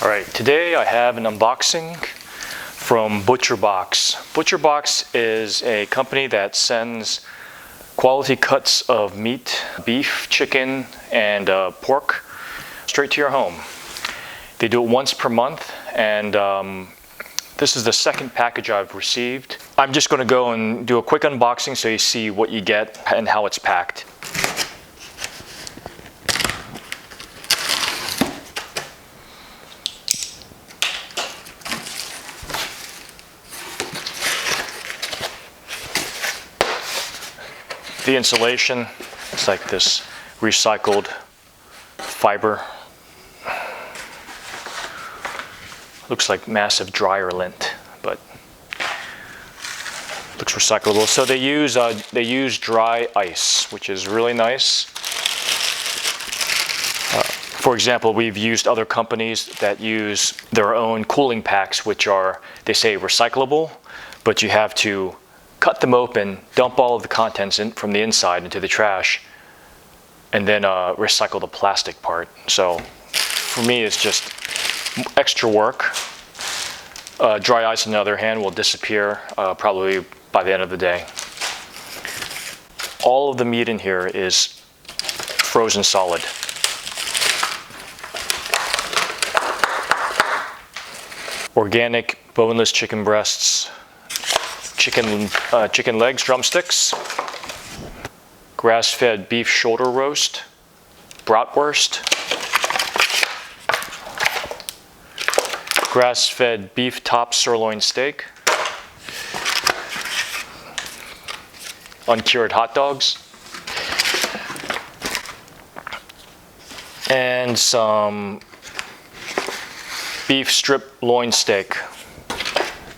All right, today I have an unboxing from ButcherBox. ButcherBox is a company that sends quality cuts of meat, beef, chicken, and pork straight to your home. They do it once per month, and this is the second package I've received. I'm just going to go and do a quick unboxing so you see what you get and how it's packed. The insulation, it's like this recycled fiber. Looks like massive dryer lint, but looks recyclable. So they use dry ice, which is really nice. For example, we've used other companies that use their own cooling packs, which are, they say, recyclable, but you have to cut them open, dump all of the contents from the inside into the trash, and then recycle the plastic part. So for me, it's just extra work. Dry ice, on the other hand, will disappear probably by the end of the day. All of the meat in here is frozen solid. Organic boneless chicken breasts, chicken legs, drumsticks, grass-fed beef shoulder roast, bratwurst, grass-fed beef top sirloin steak, uncured hot dogs, and some beef strip loin steak.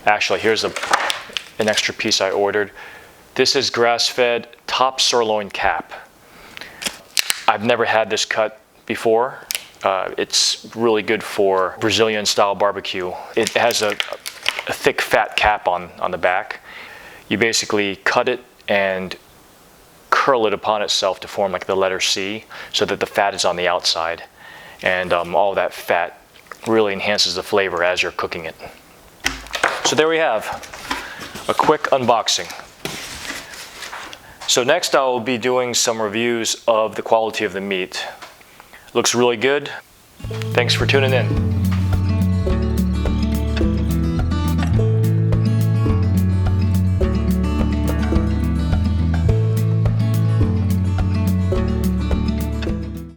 Actually, here's an extra piece I ordered. This is grass-fed top sirloin cap. I've never had this cut before. It's really good for Brazilian style barbecue. It has a thick fat cap on the back. You basically cut it and curl it upon itself to form like the letter C so that the fat is on the outside. And all that fat really enhances the flavor as you're cooking it. So there we have a quick unboxing. So next I will be doing some reviews of the quality of the meat. Looks really good. Thanks for tuning in.